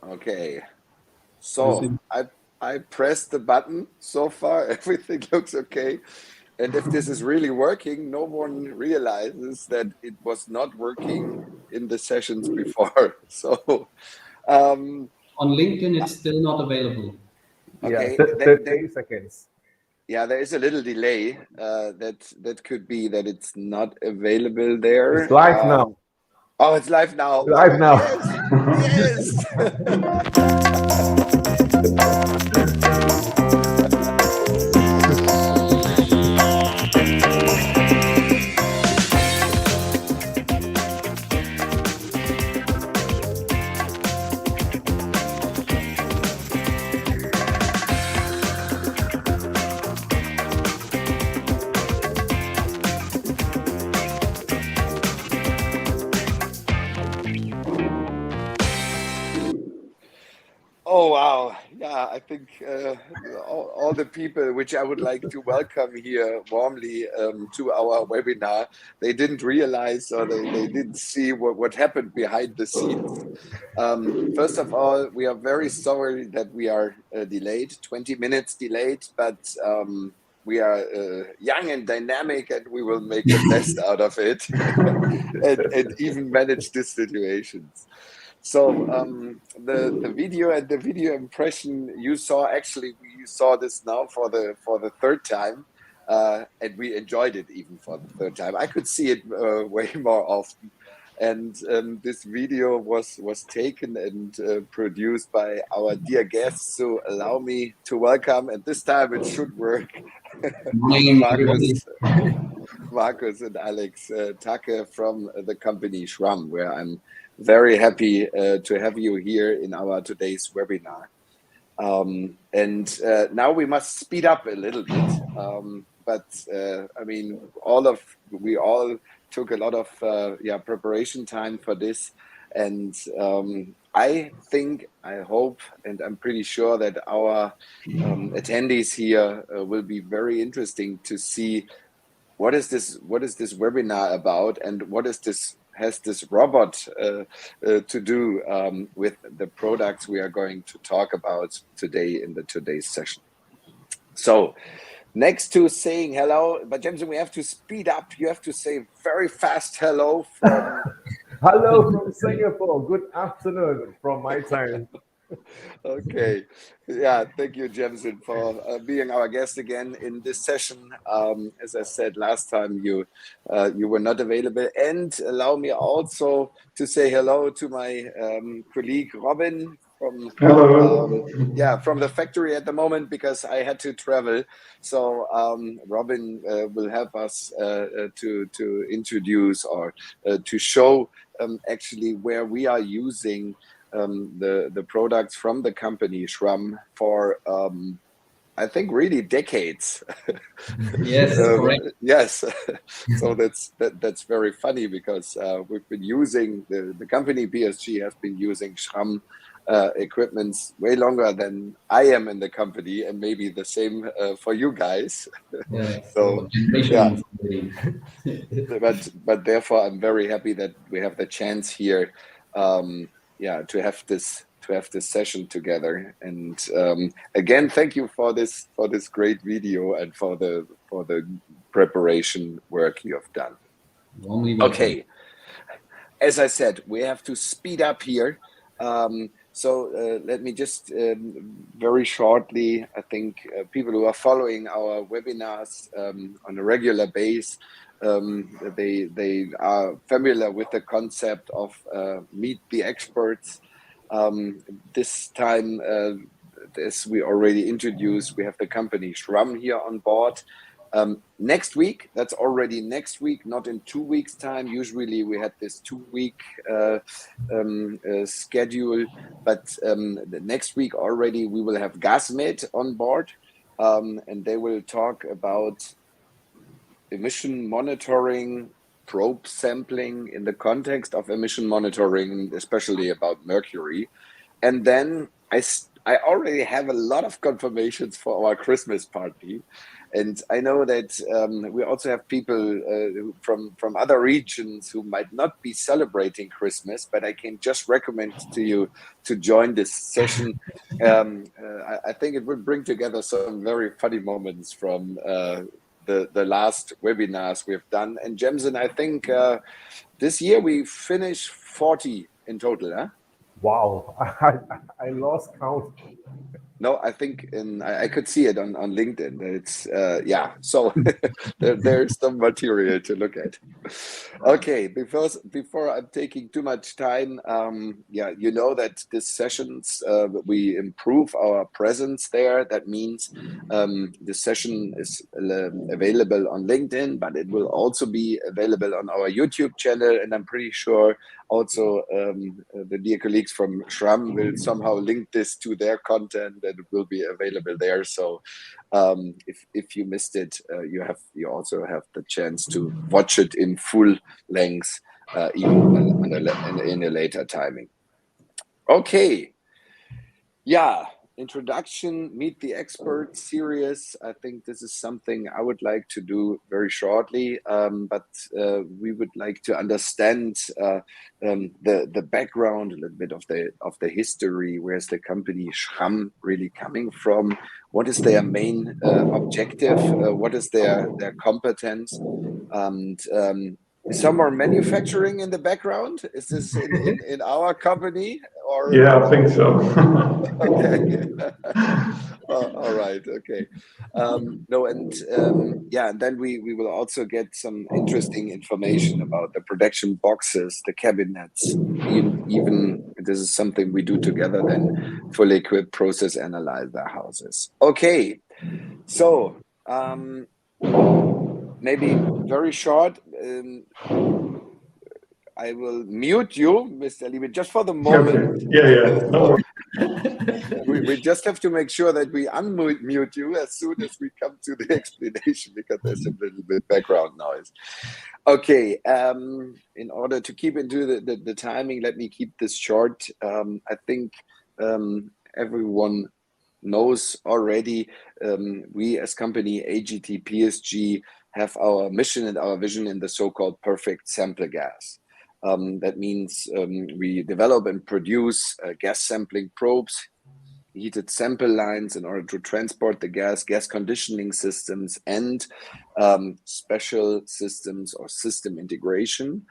Okay. So I pressed the button. So far, everything looks okay. And if this is really working, no one realizes that it was not working in the sessions before. So, um, On LinkedIn, it's still not available. okay, Yeah, 30 seconds. yeah, there is a little delay. That could be that it's not available there. It's live now. Oh, it's live now. Live now. Yes, Oh wow! Yeah, I think all the people which I would like to welcome here warmly to our webinar, they didn't realize or they didn't see what happened behind the scenes. First of all, we are very sorry that we are delayed, 20 minutes delayed, but we are young and dynamic, and we will make the best out of it, and even manage these situations. So the video and the video impression you saw, actually you saw this now for the third time, and we enjoyed it even for the third time. I could see it way more often, and this video was taken and produced by our dear guests. So allow me to welcome, and this time it should work. Markus and Alex Tacke from the company Schramm, where I'm very happy to have you here in our today's webinar. And now we must speed up a little bit, but I mean, we all took a lot of preparation time for this, and I think, I hope, and I'm pretty sure that our attendees here will be very interesting to see what is this webinar about, and what is this has this robot to do with the products we are going to talk about today in today's session. So next to saying hello, but Jameson, we have to speed up. You have to say very fast hello from Hello from Singapore. Good afternoon from my time. Okay, yeah, thank you, Jameson, for being our guest again in this session. As I said last time, you were not available, and allow me also to say hello to my colleague Robin from from the factory at the moment, because I had to travel. So Robin will help us to introduce or to show actually where we are using the products from the company Schramm for I think really decades. Yes, correct. Yes. So that's very funny, because we've been using the company PSG has been using Schramm equipments way longer than I am in the company, and maybe the same for you guys. Yeah, So yeah, but therefore I'm very happy that we have the chance here to have this session together. And again, thank you for this great video and for the preparation work you have done. Okay, as I said, we have to speed up here. So let me just very shortly, I think people who are following our webinars on a regular basis, they are familiar with the concept of meet the experts. This time, as we already introduced, we have the company Schramm here on board. Next week, that's already next week, not in 2 weeks' time. Usually we had this 2-week schedule, but the next week already we will have Gasmed on board, and they will talk about emission monitoring, probe sampling in the context of emission monitoring, especially about mercury. And then I already have a lot of confirmations for our Christmas party. And I know that we also have people from other regions who might not be celebrating Christmas, but I can just recommend to you to join this session. I think it would bring together some very funny moments from the last webinars we've done. And Jemson, I think this year we finished 40 in total, huh? Wow, I lost count. No, I think I could see it on LinkedIn. It's yeah, so there's some material to look at. Okay, before I'm taking too much time, yeah, you know that these sessions we improve our presence there. That means the session is available on LinkedIn, but it will also be available on our YouTube channel, and I'm pretty sure also the dear colleagues from Schramm will somehow link this to their content, and it will be available there. So if you missed it, you also have the chance to watch it in full length, even in a later timing. Okay. Yeah, introduction, meet the expert series. I think this is something I would like to do very shortly, but we would like to understand the background, a little bit of the history. Where's the company Schramm really coming from? What is their main objective? What is their competence? And is some more manufacturing in the background? Is this in our company? Or yeah, I think so. okay. All right. Okay. No, and yeah, and then we will also get some interesting information about the production boxes, the cabinets, even this is something we do together, then fully equipped process analyzer houses. Okay. So maybe very short. I will mute you, Mr. Liebe, just for the moment. Okay. Yeah. No. We just have to make sure that we unmute you as soon as we come to the explanation, because there's a little bit background noise. Okay, in order to keep into the timing, let me keep this short. I think everyone knows already, we as company AGT-PSG have our mission and our vision in the so-called perfect sample gas. That means we develop and produce gas sampling probes, heated sample lines in order to transport the gas conditioning systems, and special systems or system integration.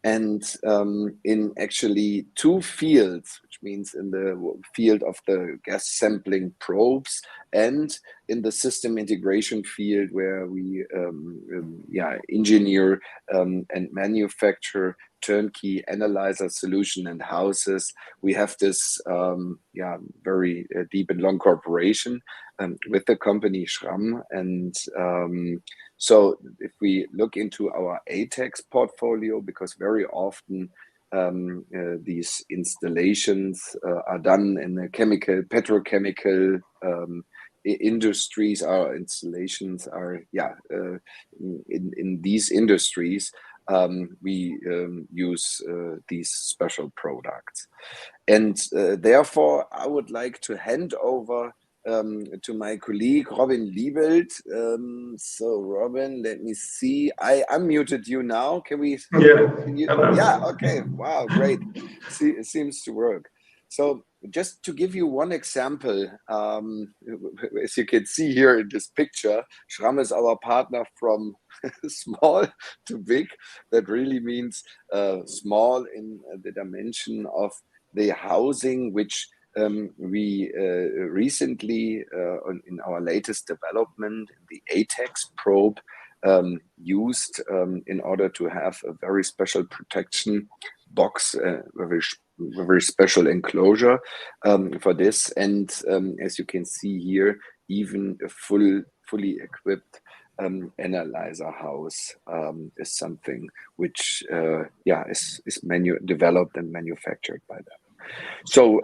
And in actually two fields, which means in the field of the gas sampling probes and in the system integration field, where we engineer and manufacture turnkey analyzer solution and houses. We have this very deep and long cooperation with the company Schramm. And so if we look into our ATEX portfolio, because very often these installations are done in the petrochemical industries, our installations are in these industries, we use these special products. And therefore, I would like to hand over to my colleague, Robin Liebelt. So Robin, let me see. I unmuted you now. Can we? Yeah, okay. Wow, great. See, it seems to work. So just to give you one example, as you can see here in this picture, Schramm is our partner from small to big. That really means small in the dimension of the housing, which we recently, in our latest development, the ATEX probe, used in order to have a very special protection box, very special enclosure for this. And as you can see here, even a fully equipped analyzer house is something which is developed and manufactured by them. So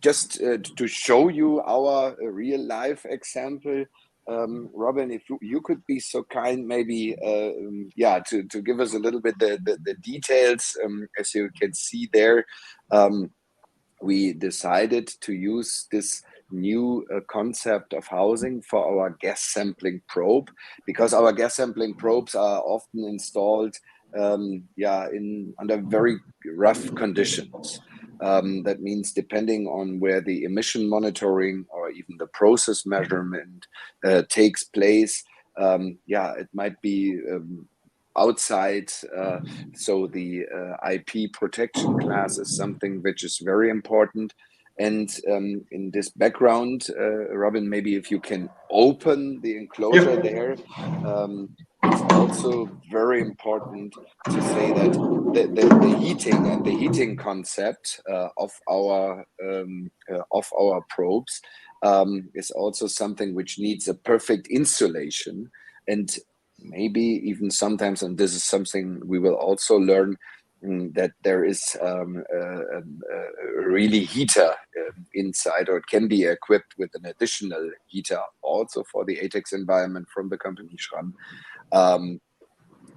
just to show you our real life example, Robin, if you could be so kind, maybe to give us a little bit the details. As you can see there, we decided to use this new concept of housing for our gas sampling probe, because our gas sampling probes are often installed under very rough conditions. That means depending on where the emission monitoring or even the process measurement takes place, it might be outside. So the IP protection class is something which is very important. And in this background, Robin, maybe if you can open the enclosure there. It's also very important to say that the heating and the heating concept of our probes is also something which needs a perfect insulation, and maybe even sometimes, and this is something we will also learn, that there is a really heater inside, or it can be equipped with an additional heater also for the ATEX environment from the company Schramm,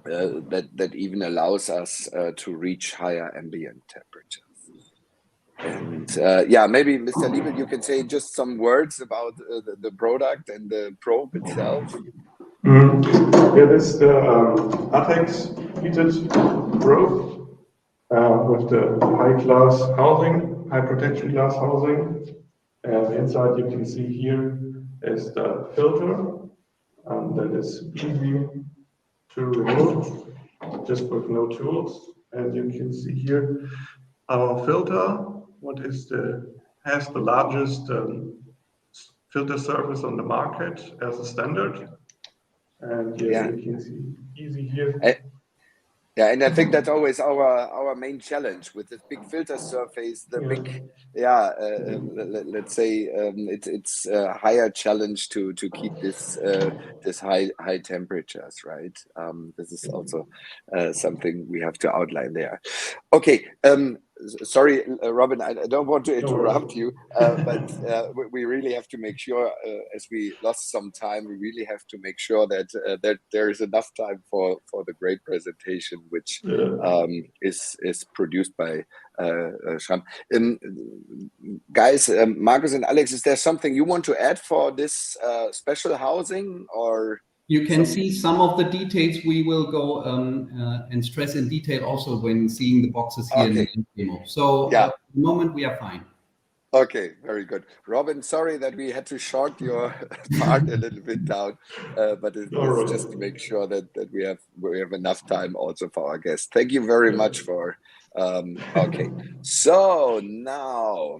that even allows us to reach higher ambient temperatures. And maybe Mr. Liebel, you can say just some words about the product and the probe itself. Yeah, this is the ATEX heated probe with the high-class housing, high protection glass housing. And inside you can see here is the filter, and that is easy to remove just with no tools. And you can see here our filter, has the largest filter surface on the market as a standard. And you can see easy here. And I think that's always our main challenge with this big filter surface, let's say it's a higher challenge to keep this high temperatures, right? This is also something we have to outline there. Okay, sorry, Robin, I don't want to interrupt you, but we really have to make sure, as we lost some time, we really have to make sure that there is enough time for the great presentation, which is produced by Schramm. Guys, Markus and Alex, is there something you want to add for this special housing, or? You can see some of the details. We will go and stress in detail also when seeing the boxes here in the demo. So at the moment we are fine. Okay, very good. Robin, sorry that we had to short your part a little bit down, but it's just to make sure that we have enough time also for our guests. Thank you very much for. Okay, so now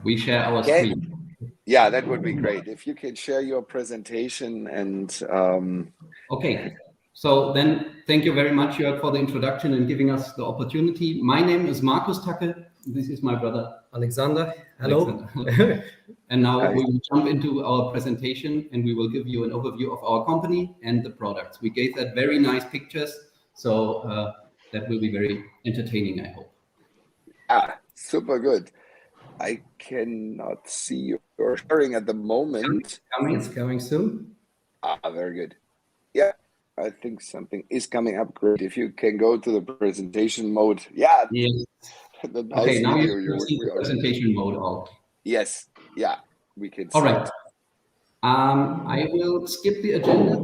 we share our screen. Yeah, that would be great if you can share your presentation and. Okay. So then, thank you very much, Jörg, for the introduction and giving us the opportunity. My name is Markus Tacke. This is my brother, Alexander. Hello. Alexander. And now we will jump into our presentation and we will give you an overview of our company and the products. We gave that very nice pictures, so that will be very entertaining, I hope. Super good. I cannot see your sharing at the moment. It's coming soon. Very good. Yeah. I think something is coming up. Great. If you can go to the presentation mode. Yeah. Yes. Okay, now you see the presentation mode all. Yes. Yeah. We can see. All right. I will skip the agenda.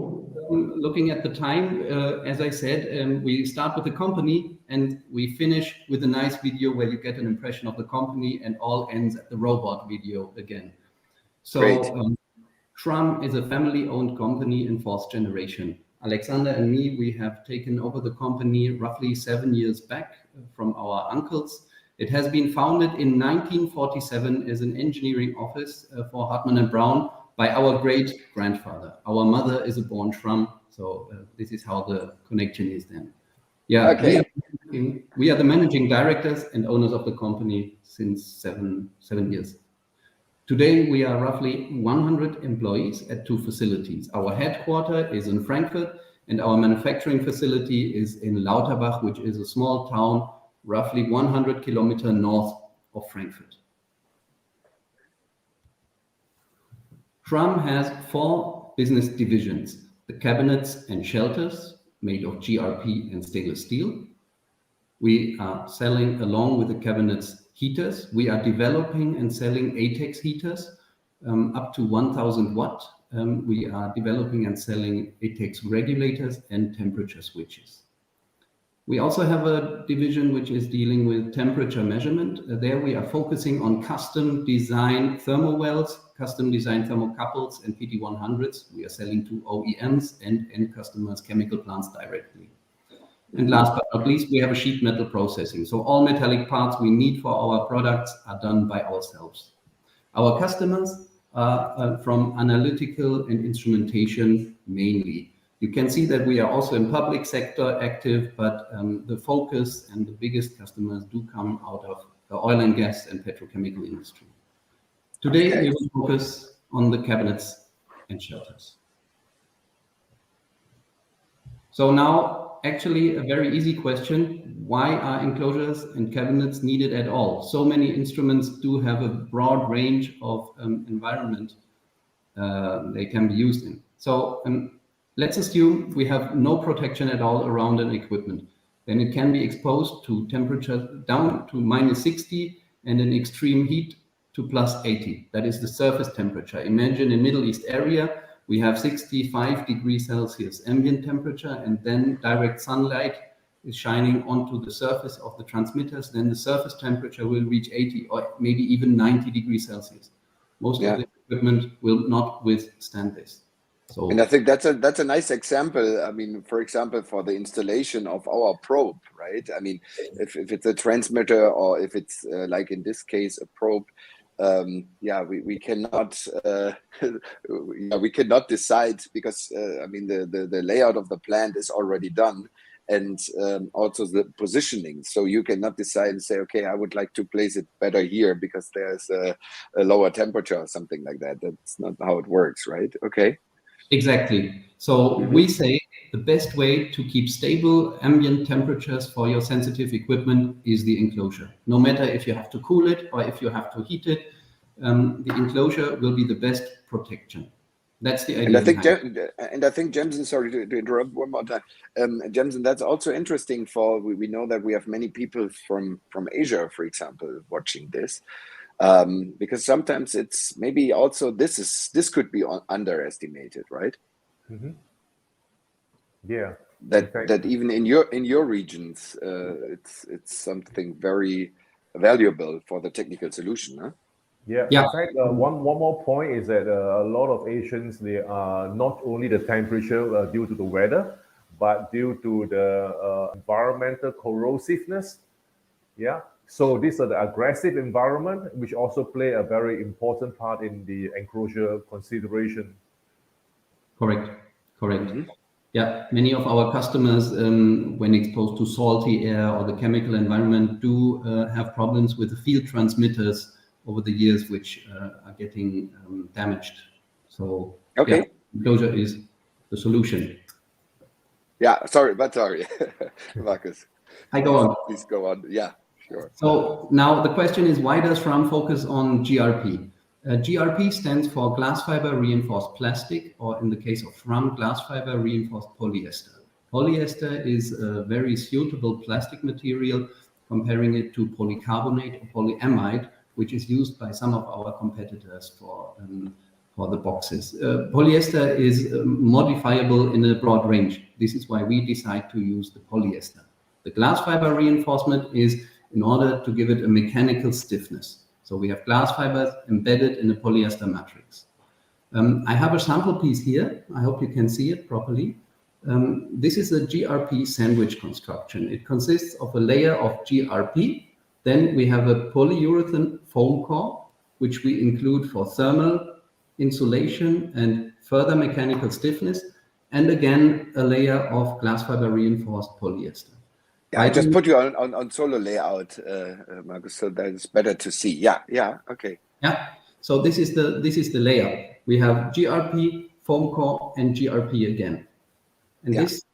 Looking at the time, as I said, we start with the company and we finish with a nice video where you get an impression of the company, and all ends at the robot video again. So Schramm is a family-owned company in fourth generation. Alexander and me, we have taken over the company roughly 7 years back from our uncles. It has been founded in 1947 as an engineering office for Hartmann and Braun by our great-grandfather. Our mother is a born Schramm, so this is how the connection is then. Yeah, okay. We are the managing directors and owners of the company since seven years. Today, we are roughly 100 employees at 2 facilities. Our headquarters is in Frankfurt, and our manufacturing facility is in Lauterbach, which is a small town, roughly 100 kilometers north of Frankfurt. Schramm has 4 business divisions: the cabinets and shelters made of GRP and stainless steel, We are selling, along with the cabinets, heaters. We are developing and selling ATEX heaters up to 1000 watt. We are developing and selling ATEX regulators and temperature switches. We also have a division which is dealing with temperature measurement. There we are focusing on custom design thermal wells, custom design thermocouples, and PT100s. We are selling to OEMs and end customers, chemical plants directly. And last but not least, we have a sheet metal processing. So all metallic parts we need for our products are done by ourselves. Our customers are from analytical and instrumentation mainly. You can see that we are also in public sector active, but the focus and the biggest customers do come out of the oil and gas and petrochemical industry. Today, we will focus on the cabinets and shelters. So now, actually, a very easy question. Why are enclosures and cabinets needed at all? So many instruments do have a broad range of environment they can be used in. So let's assume we have no protection at all around an equipment. Then it can be exposed to temperatures down to -60 and an extreme heat to +80. That is the surface temperature. Imagine in Middle East area, we have 65 degrees Celsius ambient temperature, and then direct sunlight is shining onto the surface of the transmitters. Then the surface temperature will reach 80 or maybe even 90 degrees Celsius. Most of the equipment will not withstand this. So, and I think that's a nice example. I mean, for example, for the installation of our probe, right? I mean, if it's a transmitter or if it's like in this case a probe, we cannot we cannot decide because I mean the layout of the plant is already done, and also the positioning. So you cannot decide and say, okay, I would like to place it better here because there's a lower temperature or something like that. That's not how it works, right? Okay. Exactly. So we say the best way to keep stable ambient temperatures for your sensitive equipment is the enclosure. No matter if you have to cool it or if you have to heat it, the enclosure will be the best protection. That's the idea. And I think Jemsen, sorry to interrupt one more time. Jemsen, that's also interesting for, we know that we have many people from Asia, for example, watching this. Because sometimes it's maybe also this could be underestimated, right? Mm-hmm. Yeah. That even in your regions, it's something very valuable for the technical solution, huh? Yeah. In fact, one more point is that a lot of Asians, they are not only the temperature due to the weather, but due to the environmental corrosiveness. Yeah. So these are the aggressive environment, which also play a very important part in the enclosure consideration. Correct. Mm-hmm. Yeah, many of our customers, when exposed to salty air or the chemical environment, do have problems with the field transmitters over the years, which are getting damaged. So enclosure is the solution. Yeah, sorry, Markus. I go on. Please go on. Yeah. Sure. So now the question is, why does Schramm focus on GRP? GRP stands for glass fiber reinforced plastic, or in the case of Schramm, glass fiber reinforced polyester. Polyester is a very suitable plastic material, comparing it to polycarbonate or polyamide, which is used by some of our competitors for the boxes. Polyester is modifiable in a broad range. This is why we decide to use the polyester. The glass fiber reinforcement is in order to give it a mechanical stiffness. So we have glass fibers embedded in a polyester matrix. I have a sample piece here. I hope you can see it properly. This is a Grp sandwich construction. It consists of a layer of Grp. Then we have a polyurethane foam core, which we include for thermal insulation and further mechanical stiffness. And again, a layer of glass fiber reinforced polyester. I just put you on solo layout, Markus, so that is better to see. Yeah, okay. Yeah, so this is the layout. We have GRP, foam core, and GRP again. And this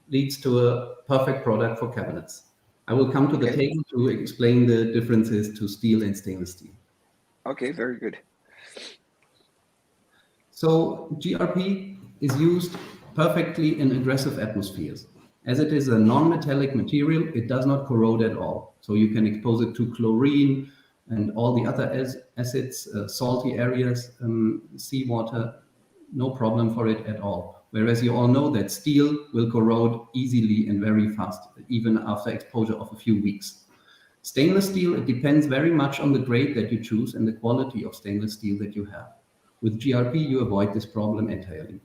leads to a perfect product for cabinets. I will come to the table to explain the differences to steel and stainless steel. Okay, very good. So GRP is used perfectly in aggressive atmospheres. As it is a non-metallic material, it does not corrode at all. So you can expose it to chlorine and all the other acids, salty areas, seawater, no problem for it at all. Whereas you all know that steel will corrode easily and very fast, even after exposure of a few weeks. Stainless steel, it depends very much on the grade that you choose and the quality of stainless steel that you have. With GRP, you avoid this problem entirely.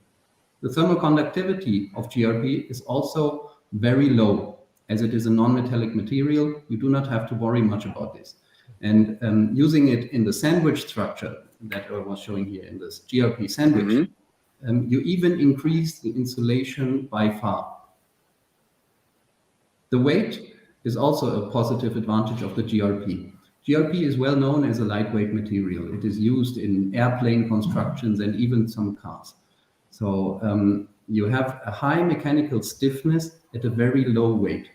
The thermoconductivity of GRP is also very low. As it is a non-metallic material, you do not have to worry much about this. And using it in the sandwich structure that I was showing here in this GRP sandwich, you even increase the insulation by far. The weight is also a positive advantage of the GRP. GRP is well known as a lightweight material. It is used in airplane constructions and even some cars. So you have a high mechanical stiffness at a very low weight.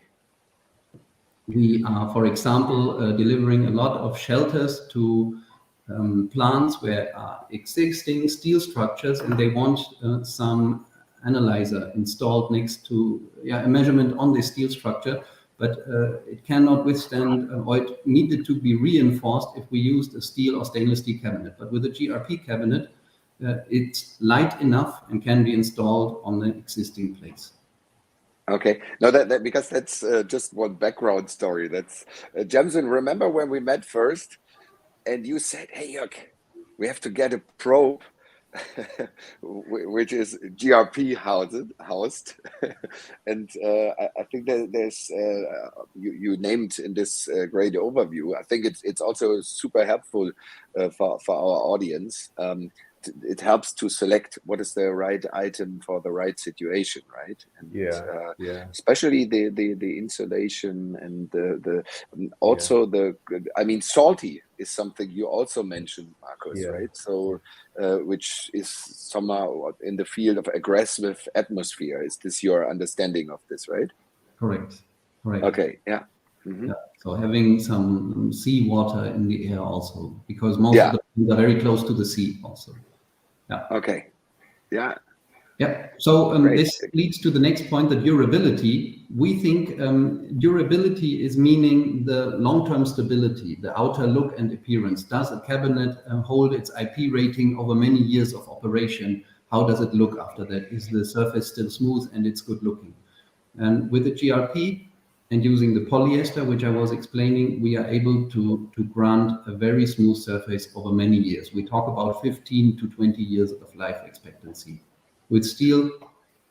We are, for example, delivering a lot of shelters to plants where are existing steel structures and they want some analyzer installed next to a measurement on the steel structure, but it cannot withstand or it needed to be reinforced if we used a steel or stainless steel cabinet. But with a GRP cabinet, it's light enough and can be installed on the existing place. Okay, no, that because that's just one background story. That's Jamson. Remember when we met first, and you said, "Hey, Jörg, we have to get a probe, which is GRP housed," and I think that there's you named in this great overview. I think it's also super helpful for our audience. It helps to select what is the right item for the right situation, right? And especially the insulation and the also I mean, salty is something you also mentioned, Markus, right? So which is somehow in the field of aggressive atmosphere. Is this your understanding of this, right? Correct. Okay, yeah. So having some seawater in the air also, because most of the things are very close to the sea also. Okay. Yeah. So this leads to the next point, the durability. We think durability is meaning the long-term stability, the outer look and appearance. Does a cabinet hold its IP rating over many years of operation? How does it look after that? Is the surface still smooth and it's good looking? And with the GRP and using the polyester, which I was explaining, we are able to grant a very smooth surface over many years. We talk about 15 to 20 years of life expectancy. With steel,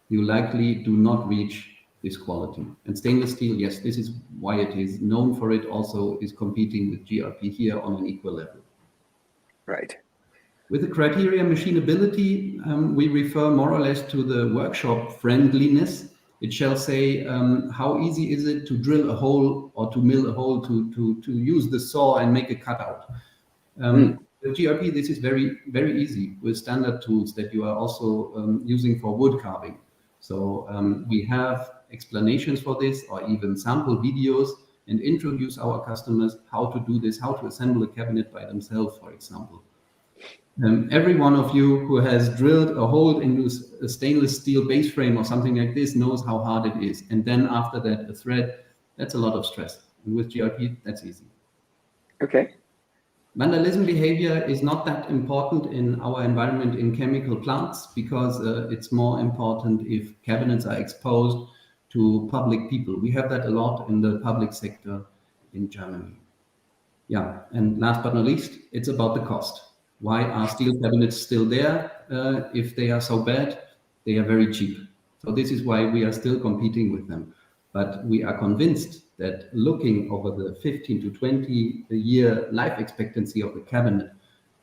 you likely do not reach this quality. And stainless steel, yes, this is why it is known for it, also is competing with GRP here on an equal level. Right. With the criteria machinability, we refer more or less to the workshop friendliness. It shall say how easy is it to drill a hole or to mill a hole to use the saw and make a cutout. With GRP, this is very, very easy with standard tools that you are also using for wood carving. So we have explanations for this or even sample videos and introduce our customers how to do this, how to assemble a cabinet by themselves, for example. Every one of you who has drilled a hole into a stainless steel base frame or something like this knows how hard it is. And then after that, a thread, that's a lot of stress. And with GRP, that's easy. Okay. Vandalism behavior is not that important in our environment in chemical plants because it's more important if cabinets are exposed to public people. We have that a lot in the public sector in Germany. Yeah, and last but not least, it's about the cost. Why are steel cabinets still there? If they are so bad, they are very cheap. So this is why we are still competing with them. But we are convinced that looking over the 15 to 20 year life expectancy of the cabinet,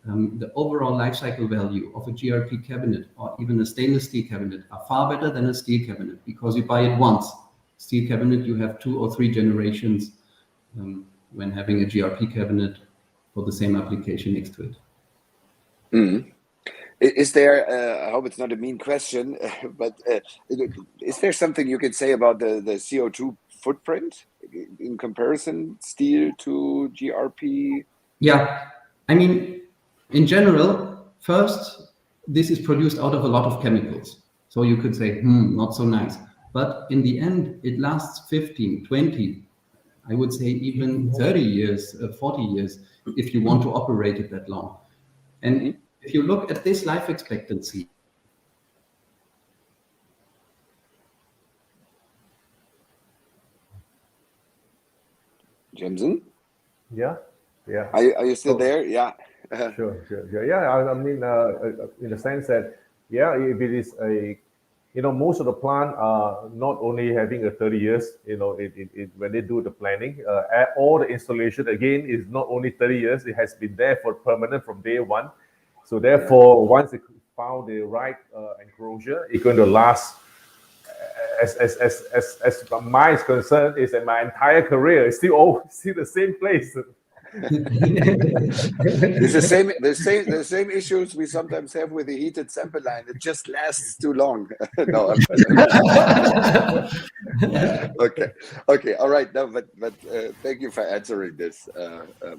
the overall life cycle value of a GRP cabinet or even a stainless steel cabinet are far better than a steel cabinet because you buy it once. Steel cabinet, you have 2 or 3 generations when having a GRP cabinet for the same application next to it. Is there, I hope it's not a mean question, but is there something you can say about the CO2 footprint in comparison steel to GRP? Yeah, I mean, in general, first, this is produced out of a lot of chemicals. So you could say, not so nice. But in the end, it lasts 15, 20, I would say even 30 years, 40 years, if you want to operate it that long. And if you look at this life expectancy, Jemsen? Yeah. Are you still there? Yeah. Sure. Yeah, I mean, in the sense that, yeah, if it is most of the plant are not only having a 30 years, when they do the planning, all the installation again is not only 30 years, it has been there for permanent from day one. So therefore, once they found the right enclosure, it's going to last. As my is concerned, is that my entire career is still the same place. It's the same issues we sometimes have with the heated sample line. It just lasts too long. No, okay, all right. No, but thank you for answering this,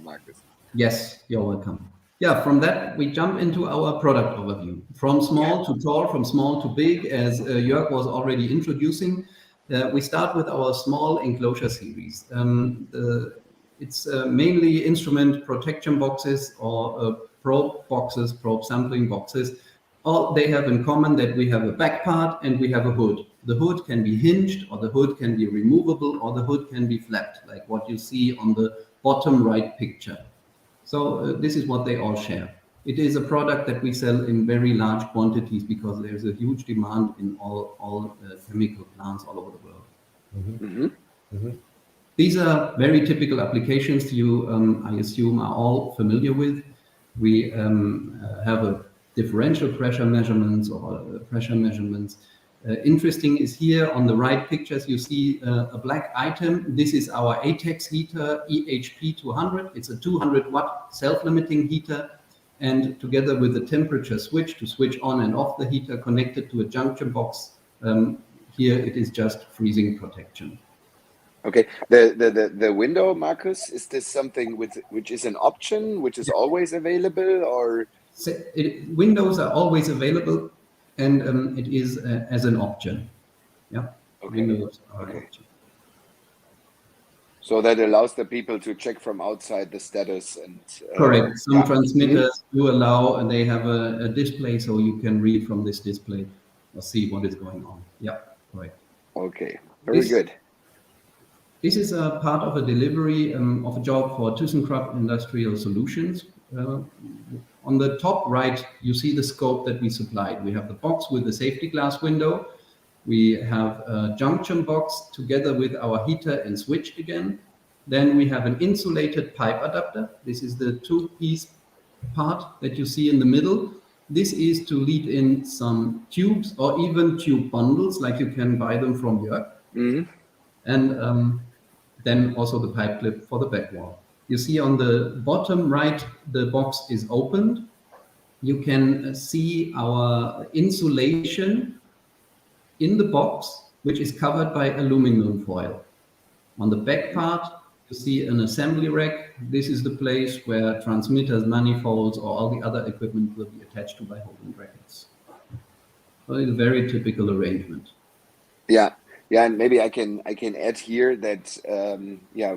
Markus. Yes, you're welcome. Yeah, from that we jump into our product overview. From small to tall, from small to big, as Jörg was already introducing. We start with our small enclosure series. It's mainly instrument protection boxes or probe boxes, probe sampling boxes. All they have in common that we have a back part and we have a hood. The hood can be hinged, or the hood can be removable, or the hood can be flapped, like what you see on the bottom right picture. So this is what they all share. It is a product that we sell in very large quantities because there's a huge demand in all chemical plants all over the world. These are very typical applications you, I assume, are all familiar with. We have a differential pressure measurements or pressure measurements. Interesting is here on the right pictures, you see a black item. This is our ATEX heater, EHP200. It's a 200 watt self-limiting heater. And together with the temperature switch to switch on and off the heater connected to a junction box, here it is just freezing protection. Okay, the window, Markus, is this something which is an option, which is always available, or? Windows are always available, and it is as an option. Yeah. Okay. Windows are an option. So that allows the people to check from outside the status and. Correct. Some transmitters do allow, and they have a display, so you can read from this display or see what is going on. Yeah. Correct. Okay. Very good. This is a part of a delivery of a job for ThyssenKrupp Industrial Solutions. On the top right, you see the scope that we supplied. We have the box with the safety glass window. We have a junction box together with our heater and switch again. Then we have an insulated pipe adapter. This is the two-piece part that you see in the middle. This is to lead in some tubes or even tube bundles, like you can buy them from Jörg. And then also the pipe clip for the back wall. You see on the bottom right, the box is opened. You can see our insulation in the box, which is covered by aluminum foil. On the back part, you see an assembly rack. This is the place where transmitters, manifolds, or all the other equipment will be attached to by holding brackets. So it's a very typical arrangement. Yeah, and maybe I can add here that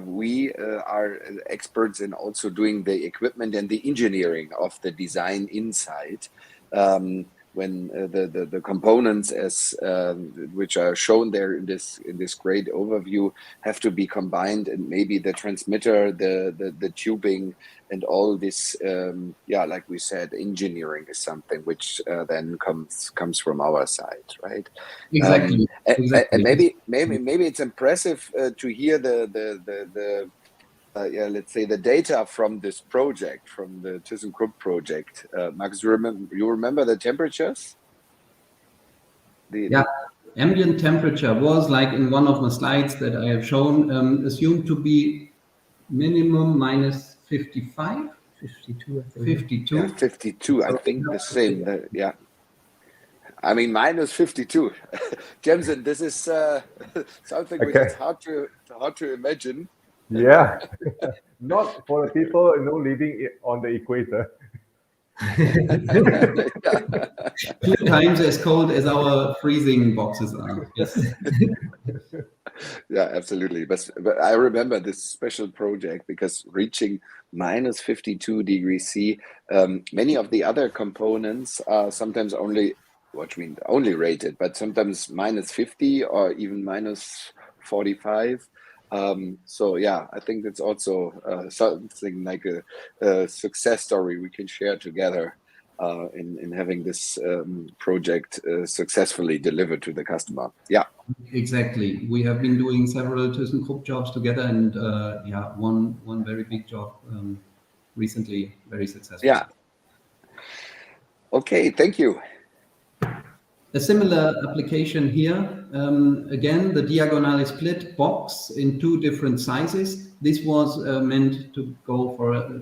we are experts in also doing the equipment and the engineering of the design inside. When the components as which are shown there in this great overview have to be combined, and maybe the transmitter, the tubing, and all this like we said, engineering is something which then comes from our side, right? Exactly. And maybe it's impressive to hear the let's say the data from this project, from the ThyssenKrupp project. Markus, you remember the temperatures? Ambient temperature was, like in one of the slides that I have shown, assumed to be minimum minus 55? 52, I think. 52? Yeah, 52, I think the same. I mean, minus 52. Jemsen, this is something which is hard to imagine. Yeah, not for the people living on the equator. 2 times as cold as our freezing boxes are. Yes. Yeah, absolutely. But I remember this special project because reaching minus 52 degrees C, many of the other components are sometimes only, what I mean, only rated, but sometimes minus 50 or even minus 45. So yeah, I think that's also something like a success story we can share together in having this project successfully delivered to the customer. Yeah. Exactly. We have been doing several ThyssenKrupp jobs together, and yeah, one very big job recently, very successful. Yeah. Okay, thank you. A similar application here. Again, the diagonally split box in 2 different sizes. This was meant to go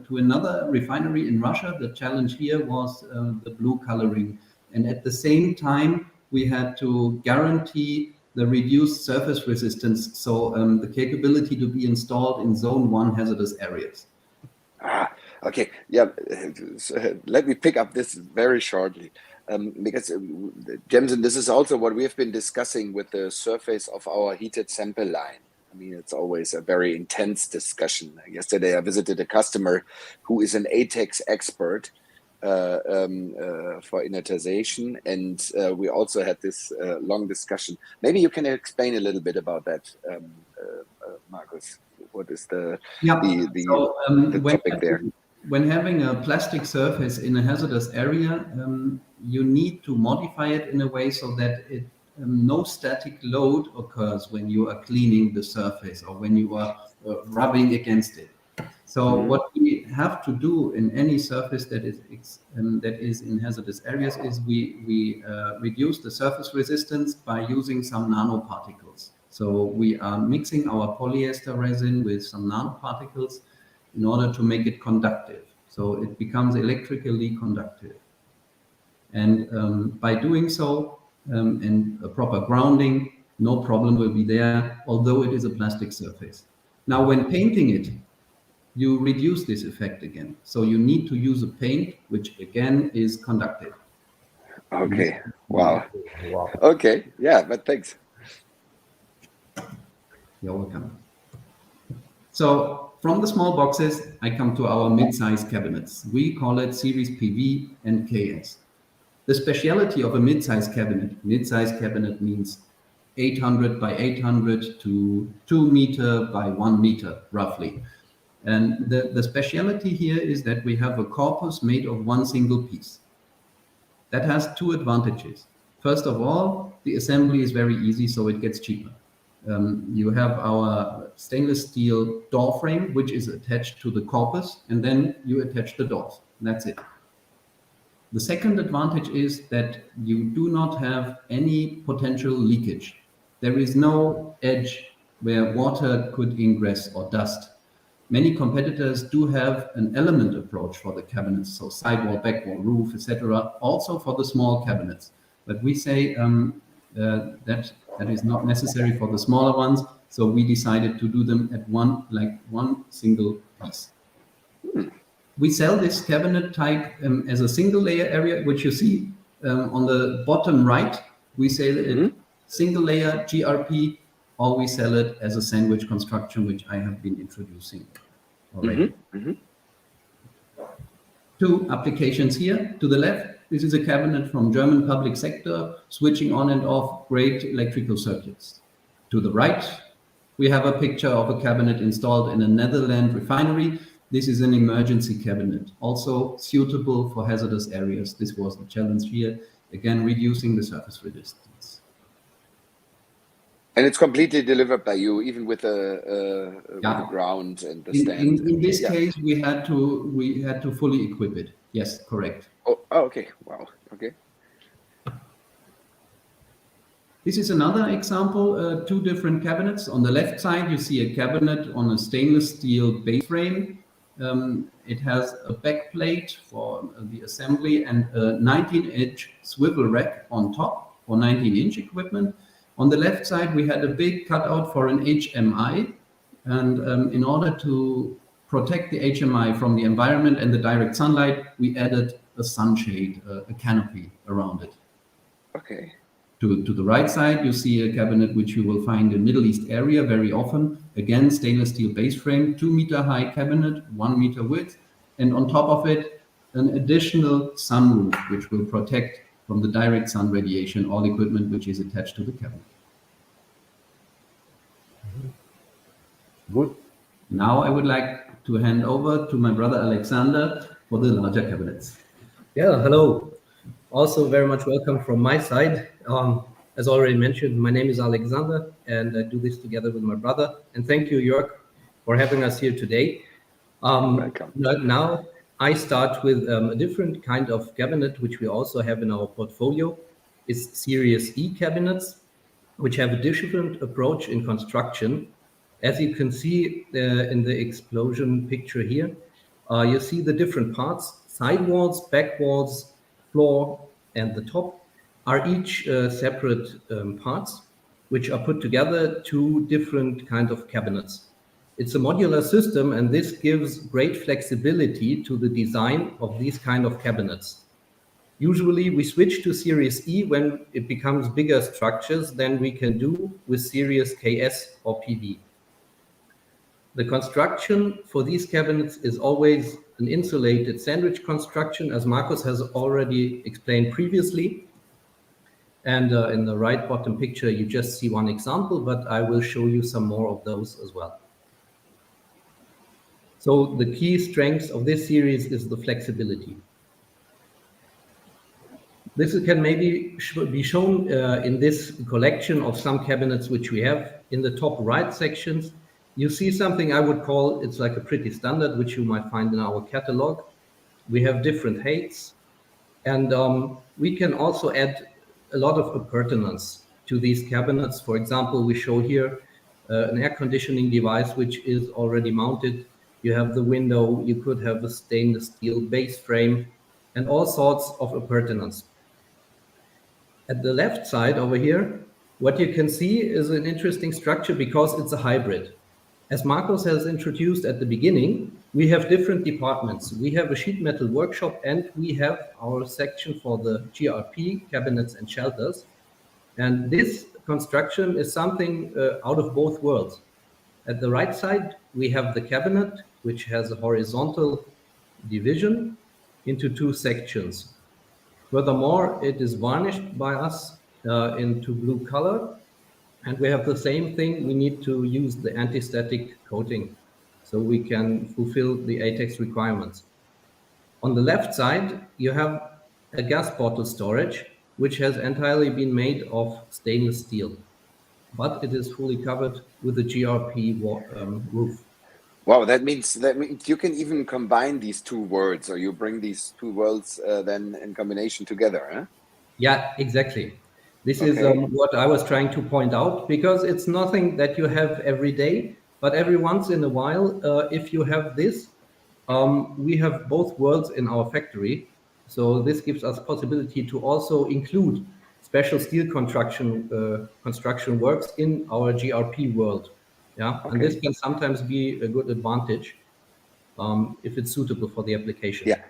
to another refinery in Russia. The challenge here was the blue coloring, and at the same time, we had to guarantee the reduced surface resistance, so the capability to be installed in Zone 1 hazardous areas. Okay, yeah, so let me pick up this very shortly. Because Jemson, this is also what we have been discussing with the surface of our heated sample line. I mean, it's always a very intense discussion. Yesterday, I visited a customer who is an ATEX expert for innertization, and we also had this long discussion. Maybe you can explain a little bit about that, Markus. What is the topic there? When having a plastic surface in a hazardous area, you need to modify it in a way so that no static load occurs when you are cleaning the surface or when you are rubbing against it. So what we have to do in any surface that is in hazardous areas is we reduce the surface resistance by using some nanoparticles. So we are mixing our polyester resin with some nanoparticles in order to make it conductive. So it becomes electrically conductive. And by doing so, and a proper grounding, no problem will be there, although it is a plastic surface. Now, when painting it, you reduce this effect again. So you need to use a paint, which again is conductive. Okay, wow. Okay, yeah, but thanks. You're welcome. So from the small boxes, I come to our mid-size cabinets. We call it Series PV and KS. The speciality of a mid-size cabinet means 800 by 800 to 2 meter by 1 meter, roughly. And the speciality here is that we have a corpus made of one single piece. That has 2 advantages. First of all, the assembly is very easy, so it gets cheaper. You have our stainless steel door frame, which is attached to the corpus, and then you attach the doors. That's it. The second advantage is that you do not have any potential leakage. There is no edge where water could ingress or dust. Many competitors do have an element approach for the cabinets, so sidewall, backwall, roof, etc., also for the small cabinets. But we say that is not necessary for the smaller ones, so we decided to do them at one single piece. We sell this cabinet type as a single layer area, which you see on the bottom right. We sell it single layer GRP, or we sell it as a sandwich construction, which I have been introducing already. 2 applications here. To the left, this is a cabinet from German public sector, switching on and off great electrical circuits. To the right, we have a picture of a cabinet installed in a Netherlands refinery. This is an emergency cabinet, also suitable for hazardous areas. This was the challenge here, again, reducing the surface resistance. And it's completely delivered by you, even with the ground and the stand. In this case, we had to fully equip it. Yes, correct. Oh, okay. Wow. Okay. This is another example, 2 different cabinets. On the left side, you see a cabinet on a stainless steel base frame. It has a back plate for the assembly and a 19-inch swivel rack on top for 19-inch equipment. On the left side, we had a big cutout for an HMI. And in order to protect the HMI from the environment and the direct sunlight, we added a sunshade, a canopy around it. Okay. To the right side, you see a cabinet which you will find in Middle East area very often. Again, stainless steel base frame, 2 meter high cabinet, 1 meter width, and on top of it, an additional sunroof which will protect from the direct sun radiation all equipment which is attached to the cabinet. Good. Now I would like to hand over to my brother Alexander for the larger cabinets. Yeah, hello. Also very much welcome from my side. As already mentioned, my name is Alexander and I do this together with my brother. And thank you, Jörg, for having us here today. Welcome. Now I start with a different kind of cabinet, which we also have in our portfolio. It's Series E cabinets, which have a different approach in construction. As you can see in the explosion picture here, you see the different parts, side walls, back walls, floor, and the top are each separate parts, which are put together to different kind of cabinets. It's a modular system, and this gives great flexibility to the design of these kind of cabinets. Usually we switch to Series E when it becomes bigger structures than we can do with Series KS or PV. The construction for these cabinets is always an insulated sandwich construction, as Markus has already explained previously. And in the right bottom picture, you just see one example, but I will show you some more of those as well. So the key strength of this series is the flexibility. This can maybe be shown in this collection of some cabinets which we have. In the top right sections, you see something I would call, it's like a pretty standard, which you might find in our catalog. We have different heights, and we can also add a lot of appurtenance to these cabinets. For example, we show here an air conditioning device, which is already mounted. You have the window, you could have a stainless steel base frame, and all sorts of appurtenance. At the left side over here, what you can see is an interesting structure because it's a hybrid. As Markus has introduced at the beginning, we have different departments. We have a sheet metal workshop and we have our section for the GRP cabinets and shelters. And this construction is something out of both worlds. At the right side, we have the cabinet, which has a horizontal division into 2 sections. Furthermore, it is varnished by us into blue color. And we have the same thing. We need to use the anti-static coating so we can fulfill the ATEX requirements. On the left side, you have a gas bottle storage, which has entirely been made of stainless steel, but it is fully covered with a GRP roof. Wow, that means you can even combine these 2 worlds, or you bring these 2 worlds then in combination together, huh? Yeah, exactly. This Okay. is what I was trying to point out, because it's nothing that you have every day, but every once in a while, if you have this, we have both worlds in our factory. So this gives us possibility to also include special steel construction works in our GRP world. Yeah, okay. And this can sometimes be a good advantage if it's suitable for the application. Yeah.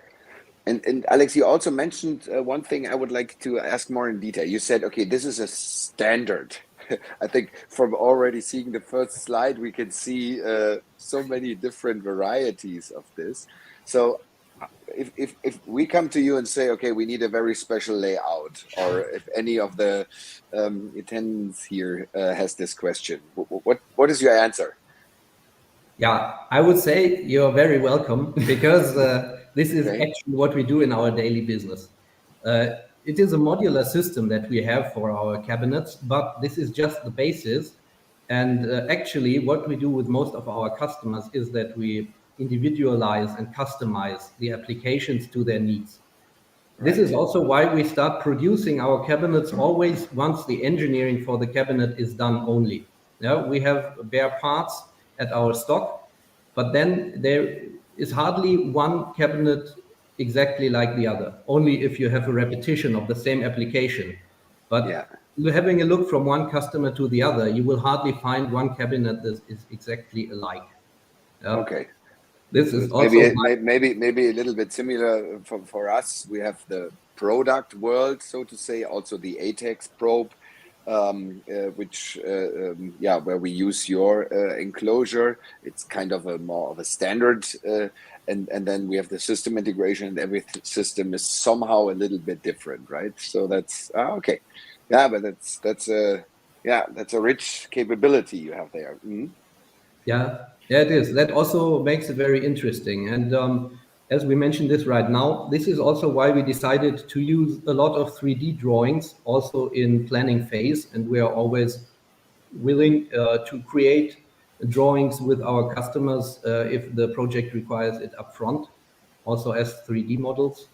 And Alex, you also mentioned one thing I would like to ask more in detail. You said, okay, this is a standard. I think from already seeing the first slide, we can see so many different varieties of this. So if we come to you and say, okay, we need a very special layout, or if any of the attendants here has this question, what is your answer? Yeah, I would say you're very welcome, because this is Okay. actually what we do in our daily business. It is a modular system that we have for our cabinets, but this is just the basis. And actually what we do with most of our customers is that we individualize and customize the applications to their needs. Right. This is also why we start producing our cabinets always once the engineering for the cabinet is done only. Yeah, we have bare parts at our stock, but then there is hardly one cabinet exactly like the other, only if you have a repetition of the same application. But yeah, having a look from one customer to the other, you will hardly find one cabinet that is exactly alike. Okay. This is maybe also maybe a little bit similar for us. We have the product world, so to say, also the ATEX probe, which where we use your enclosure. It's kind of a more of a standard, and then we have the system integration, and every system is somehow a little bit different, right? So that's okay. Yeah, but that's a rich capability you have there. Mm-hmm. Yeah, it is. That also makes it very interesting. And as we mentioned this right now, this is also why we decided to use a lot of 3D drawings also in planning phase. And we are always willing to create drawings with our customers if the project requires it upfront, also as 3D models,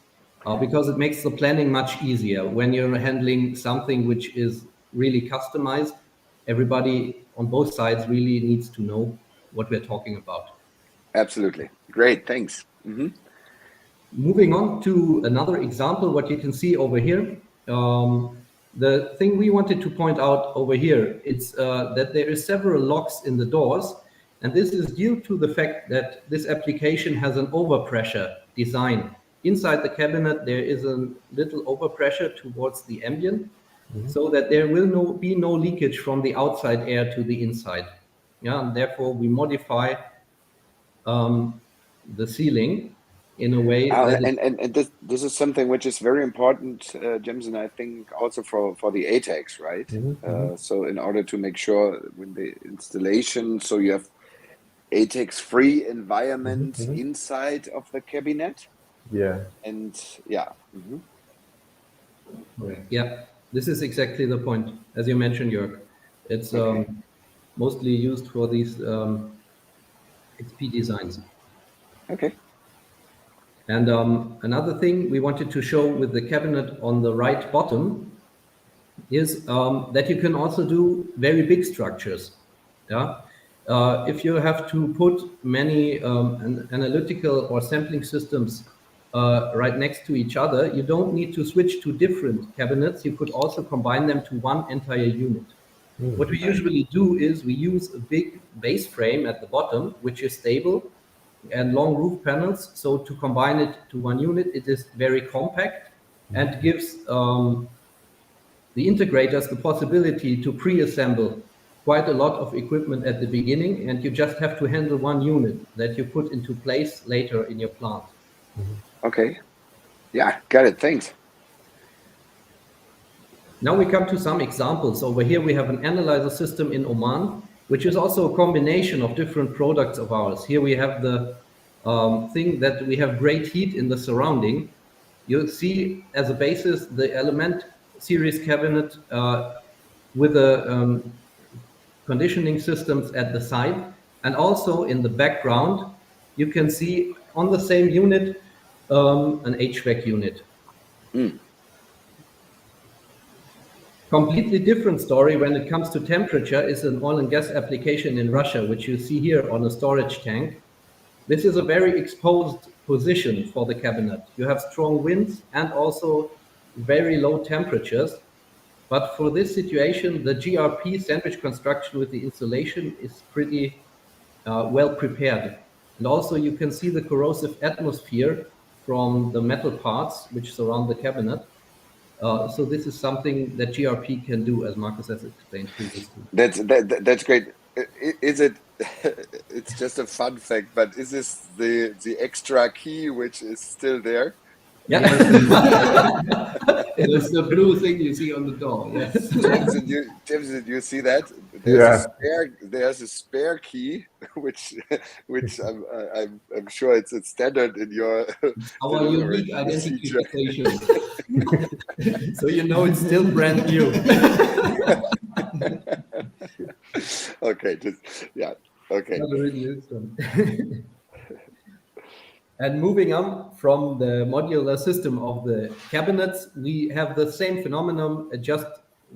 because it makes the planning much easier when you're handling something which is really customized. Everybody on both sides really needs to know what we're talking about. Absolutely. Great. Thanks. Mm-hmm. Moving on to another example, what you can see over here. The thing we wanted to point out over here, it's that there is several locks in the doors, and this is due to the fact that this application has an overpressure design. Inside the cabinet, there is a little overpressure towards the ambient, so that there will be no leakage from the outside air to the inside. Yeah, and therefore we modify the ceiling in a way that and this is something which is very important, James, and I think also for the ATEX, right? So in order to make sure when the installation, so you have ATEX free environment inside of the cabinet. Yeah. And yeah. Yeah, this is exactly the point, as you mentioned, Jörg. It's mostly used for these XP designs. Okay. And another thing we wanted to show with the cabinet on the right bottom is that you can also do very big structures. Yeah. If you have to put many analytical or sampling systems right next to each other, you don't need to switch to different cabinets. You could also combine them to one entire unit. What we usually do is we use a big base frame at the bottom, which is stable, and long roof panels. So to combine it to one unit, it is very compact and gives the integrators the possibility to pre-assemble quite a lot of equipment at the beginning, and you just have to handle one unit that you put into place later in your plant. Okay. Yeah, got it. Thanks. Now we come to some examples. Over here we have an analyzer system in Oman, which is also a combination of different products of ours. Here we have the thing that we have great heat in the surrounding. You'll see as a basis the Element series cabinet with the conditioning systems at the side, and also in the background you can see on the same unit an HVAC unit. Completely different story when it comes to temperature is an oil and gas application in Russia, which you see here on a storage tank. This is a very exposed position for the cabinet. You have strong winds and also very low temperatures. But for this situation, the Grp Sandwich Construction with the insulation is pretty well prepared. And also you can see the corrosive atmosphere from the metal parts which surround the cabinet. So this is something that Grp can do, as Markus has explained previously. That's great. Is it? It's just a fun fact, but is this the extra key which is still there? Yeah, it is the blue thing you see on the door. Yes, James, did you see that? There's a spare key, which I'm sure it's a standard in your our unique identification. So you know it's still brand new. Okay, okay. And moving on from the modular system of the cabinets, we have the same phenomenon, just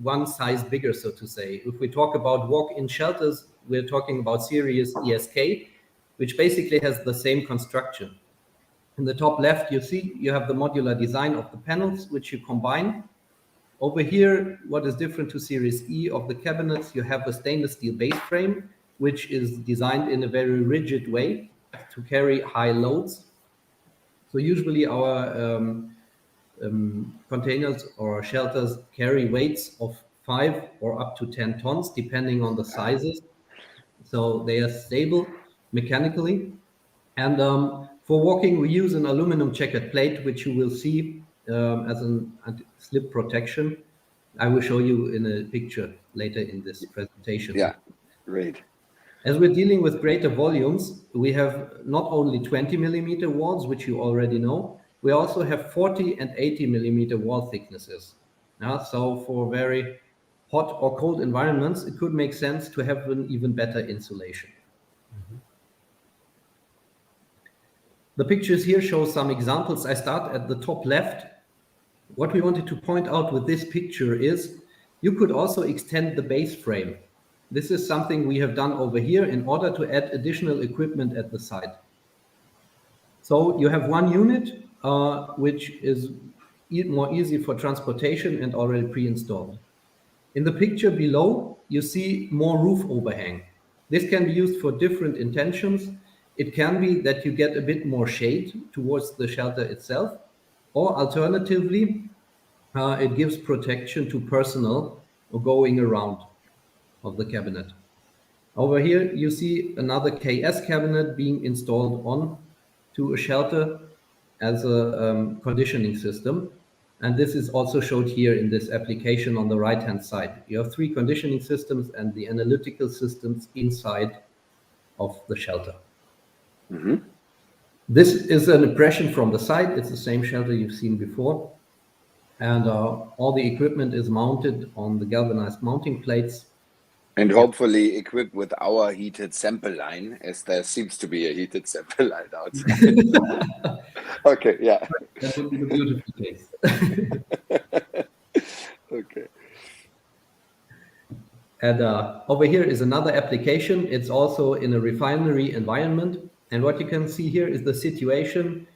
one size bigger, so to say. If we talk about walk-in shelters, we're talking about series ESK, which basically has the same construction. In the top left, you see you have the modular design of the panels, which you combine. Over here, what is different to series E of the cabinets, you have a stainless steel base frame, which is designed in a very rigid way. to carry high loads. So usually our containers or shelters carry weights of 5 or up to 10 tons, depending on the sizes. So they are stable mechanically. And for walking, we use an aluminum checkered plate, which you will see as an anti-slip protection. I will show you in a picture later in this presentation. Yeah, great. As we're dealing with greater volumes, we have not only 20 millimeter walls, which you already know, we also have 40 and 80 millimeter wall thicknesses. So for very hot or cold environments, it could make sense to have an even better insulation. The pictures here show some examples. I start at the top left. What we wanted to point out with this picture is you could also extend the base frame. This is something we have done over here in order to add additional equipment at the side. So you have one unit, which is more easy for transportation and already pre-installed. In the picture below, you see more roof overhang. This can be used for different intentions. It can be that you get a bit more shade towards the shelter itself, or alternatively, it gives protection to personnel going around of the cabinet. Over here, you see another KS cabinet being installed on to a shelter as a conditioning system. And this is also showed here in this application on the right-hand side. You have 3 conditioning systems and the analytical systems inside of the shelter. Mm-hmm. This is an impression from the side. It's the same shelter you've seen before. And all the equipment is mounted on the galvanized mounting plates. And hopefully equipped with our heated sample line, as there seems to be a heated sample line outside. Okay, yeah. That would be the beautiful case. Okay. And over here is another application. It's also in a refinery environment. And what you can see here is the situation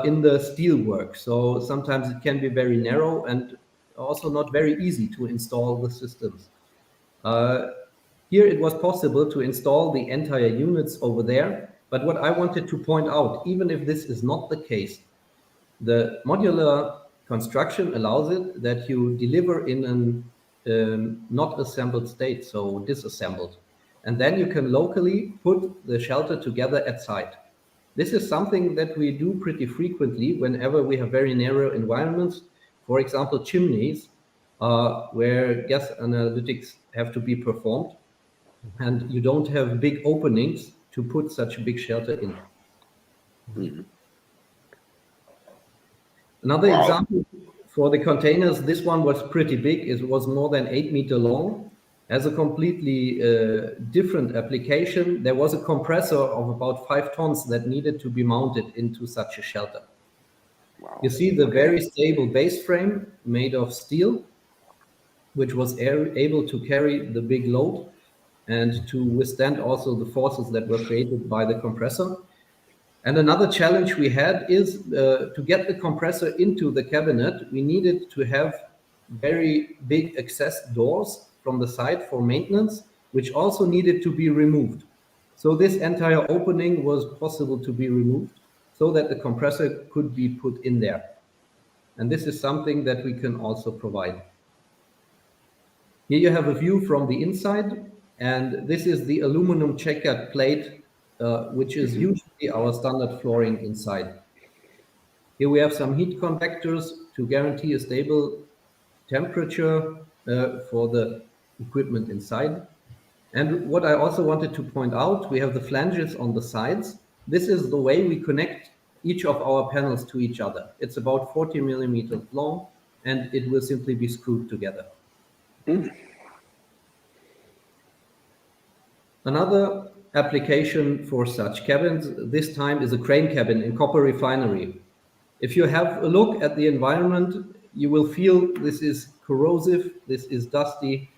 in the steel work. So sometimes it can be very narrow and also not very easy to install the systems. Here it was possible to install the entire units over there. But what I wanted to point out, even if this is not the case, the modular construction allows it that you deliver in an not assembled state, so disassembled. And then you can locally put the shelter together at site. This is something that we do pretty frequently whenever we have very narrow environments. For example, chimneys, where gas analytics have to be performed, and you don't have big openings to put such a big shelter in. Mm-hmm. Another example for the containers, this one was pretty big. It was more than 8 meters long. As a completely different application, there was a compressor of about 5 tons that needed to be mounted into such a shelter. Wow. You see the very stable base frame made of steel, which was able to carry the big load and to withstand also the forces that were created by the compressor. And another challenge we had is to get the compressor into the cabinet, we needed to have very big access doors from the side for maintenance, which also needed to be removed. So this entire opening was possible to be removed so that the compressor could be put in there. And this is something that we can also provide. Here you have a view from the inside, and this is the aluminum checkered plate, which is usually our standard flooring inside. Here we have some heat convectors to guarantee a stable temperature for the equipment inside. And what I also wanted to point out, we have the flanges on the sides. This is the way we connect each of our panels to each other. It's about 40 millimeters long, and it will simply be screwed together. Mm. Another application for such cabins, this time is a crane cabin in copper refinery. If you have a look at the environment, you will feel this is corrosive, this is dusty.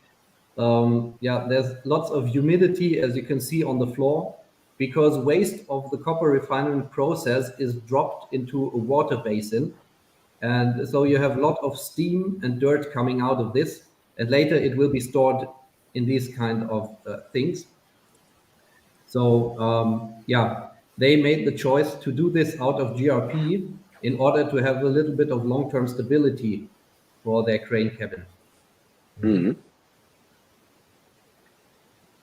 There's lots of humidity, as you can see on the floor, because waste of the copper refining process is dropped into a water basin. And so you have a lot of steam and dirt coming out of this, and later it will be stored in these kind of things. So they made the choice to do this out of GRP in order to have a little bit of long-term stability for their crane cabin.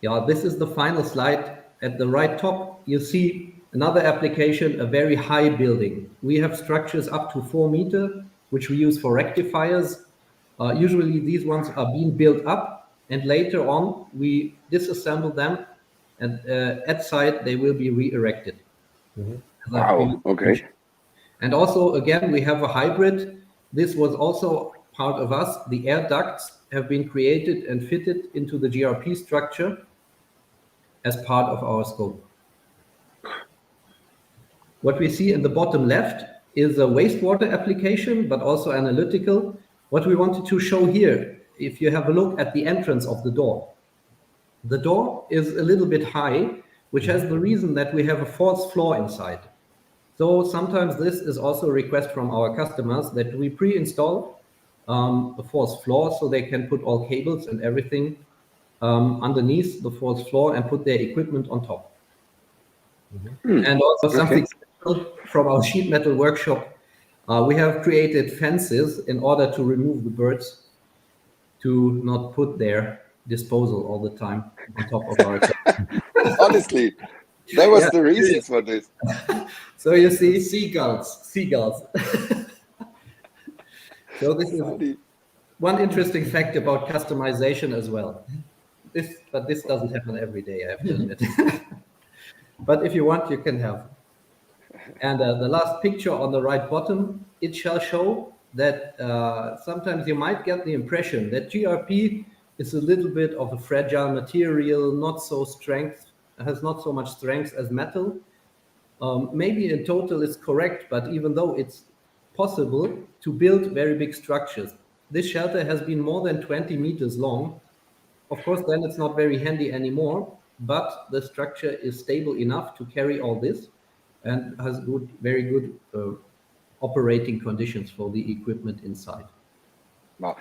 Yeah, this is the final slide. At the right top, you see another application, a very high building. We have structures up to 4 meters, which we use for rectifiers. Usually these ones are being built up, and later on we disassemble them, and at site they will be re-erected. Wow, okay. And also, again, we have a hybrid. This was also part of us. The air ducts have been created and fitted into the GRP structure as part of our scope. What we see in the bottom left is a wastewater application, but also analytical. What we wanted to show here, if you have a look at the entrance of the door is a little bit high, which has the reason that we have a false floor inside. So sometimes this is also a request from our customers that we pre-install a false floor so they can put all cables and everything underneath the false floor and put their equipment on top. And also something special from our sheet metal workshop, we have created fences in order to remove the birds to not put their disposal all the time on top of our equipment. Honestly, that was the reason for this. So you see seagulls. So this is one interesting fact about customization as well. But this doesn't happen every day, I have to admit. But if you want, you can have. And the last picture on the right bottom, it shall show that sometimes you might get the impression that GRP is a little bit of a fragile material, has not so much strength as metal. Maybe in total it's correct, but even though it's possible to build very big structures, this shelter has been more than 20 meters long. Of course, then it's not very handy anymore, but the structure is stable enough to carry all this and has very good operating conditions for the equipment inside. Wow.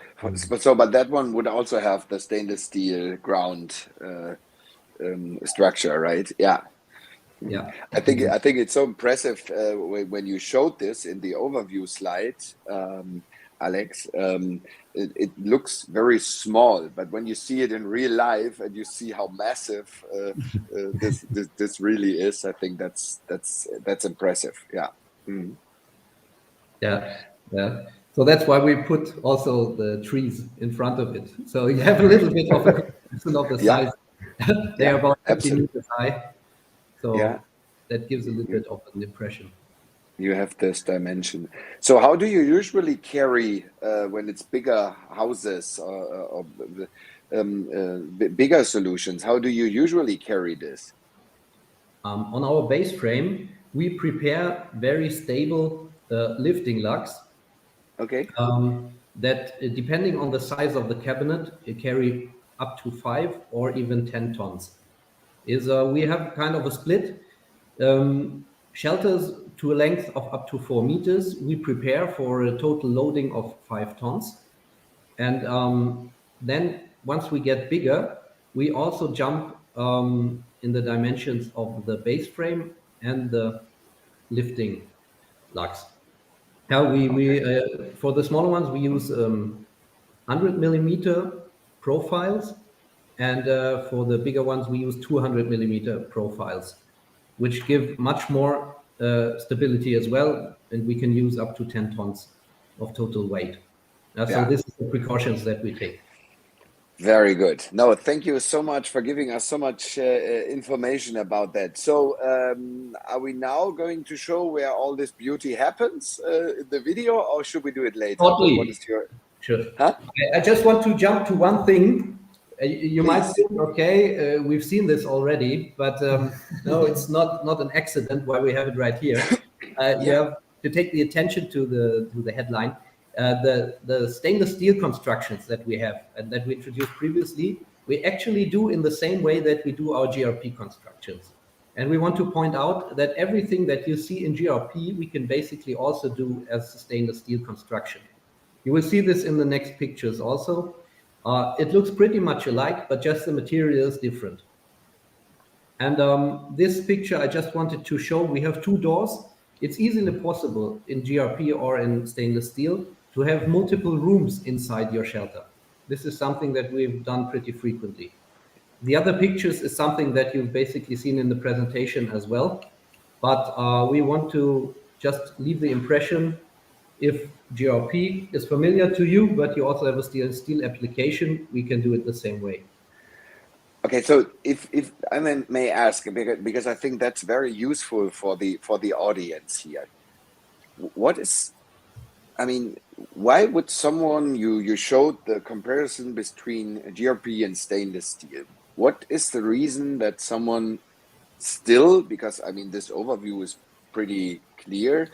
So, but that one would also have the stainless steel ground structure, right? Yeah. Yeah. I think it's so impressive when you showed this in the overview slide, Alex. It looks very small, but when you see it in real life and you see how massive this really is, I think that's impressive. Yeah. Yeah. So that's why we put also the trees in front of it. So you have a little bit of a comparison of the size. They're about 50 meters high. So that gives a little bit of an impression. You have this dimension. So how do you usually carry when it's bigger houses or bigger solutions? How do you usually carry this? On our base frame, we prepare very stable lifting lugs. Okay. That depending on the size of the cabinet, it carry up to 5 or even 10 tons. We have kind of a split. Shelters to a length of up to 4 meters, we prepare for a total loading of 5 tons. And then once we get bigger, we also jump in the dimensions of the base frame and the lifting lugs. Now we for the smaller ones, we use 100 millimeter profiles. And for the bigger ones, we use 200 millimeter profiles, which give much more stability as well. And we can use up to 10 tons of total weight. So this is the precautions that we take. Very good. No, thank you so much for giving us so much information about that. So are we now going to show where all this beauty happens in the video, or should we do it later? Totally. What is your... Sure. Huh? I just want to jump to one thing. You Please. might think, okay, we've seen this already, but no, it's not an accident why we have it right here. You have to take the attention to the headline. The stainless steel constructions that we have and that we introduced previously, we actually do in the same way that we do our GRP constructions. And we want to point out that everything that you see in GRP, we can basically also do as stainless steel construction. You will see this in the next pictures also. It looks pretty much alike, but just the material is different. And this picture I just wanted to show, we have two doors. It's easily possible in GRP or in stainless steel to have multiple rooms inside your shelter. This is something that we've done pretty frequently. The other pictures is something that you've basically seen in the presentation as well. But we want to just leave the impression, if GRP is familiar to you, but you also have a steel application, we can do it the same way. Okay, so if I may ask, because I think that's very useful for the audience here. What is, I mean, why would someone, you showed the comparison between GRP and stainless steel. What is the reason that someone still, because I mean this overview is pretty clear,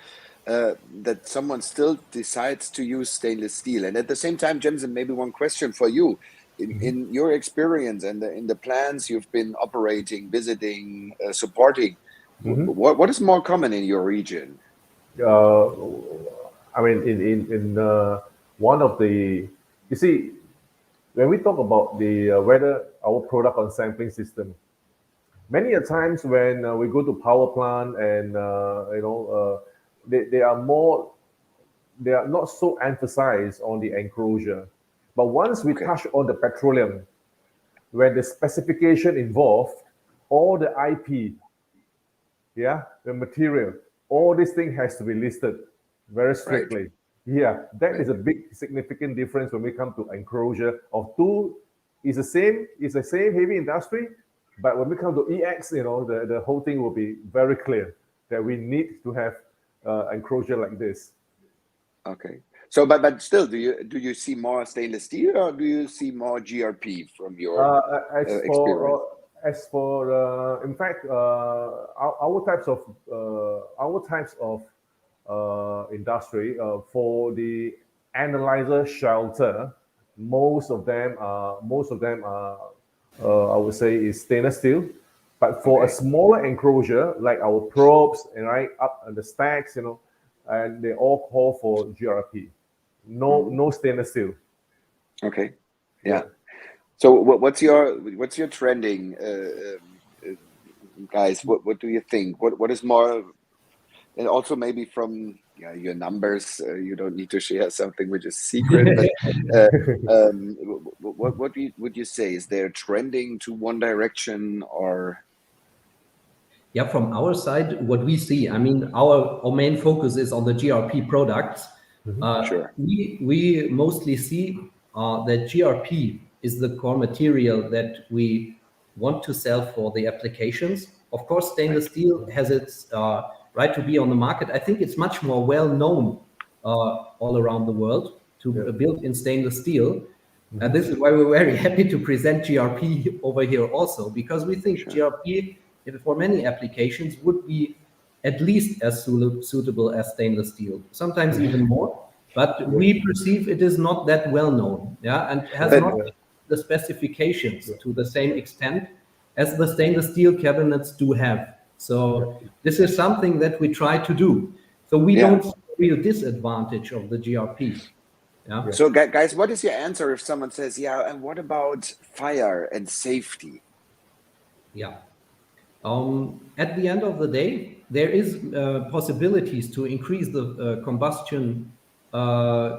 that someone still decides to use stainless steel? And at the same time, Jensen, maybe one question for you. In your experience and in the plants you've been operating, visiting, supporting, what is more common in your region? I mean, in one of the, you see, when we talk about the whether our product on sampling system, many a times when we go to power plant and they are not so emphasized on the enclosure. But once we touch on the petroleum, when the specification involved, all the IP, the material, all this thing has to be listed very strictly. Right. Yeah, that is a big significant difference when we come to enclosure of two. It's the same heavy industry, but when we come to EX, the whole thing will be very clear that we need to have enclosure like this. Okay. So, but still, do you see more stainless steel or do you see more GRP from your experience? In fact, our types of industry for the analyzer shelter, most of them are I would say is stainless steel. But for a smaller enclosure like our probes and right up on the stacks, and they all call for GRP. No stainless steel. Okay. Yeah. So what's your trending, guys? What do you think? What is more, and also maybe from your numbers, you don't need to share something which is secret. But what would you say? Is there trending to one direction or? Yeah, from our side, what we see, I mean, our main focus is on the GRP products. Sure. We mostly see that GRP is the core material that we want to sell for the applications. Of course, stainless steel has its right to be on the market. I think it's much more well known all around the world to build in stainless steel. And this is why we're very happy to present GRP over here also, because we think GRP, for many applications, would be at least as suitable as stainless steel, sometimes even more. But we perceive it is not that well known, and has not the specifications to the same extent as the stainless steel cabinets do have. So this is something that we try to do. So we don't see a real disadvantage of the GRP. Yeah. So guys, what is your answer if someone says, and what about fire and safety? Yeah. At the end of the day, there is possibilities to increase the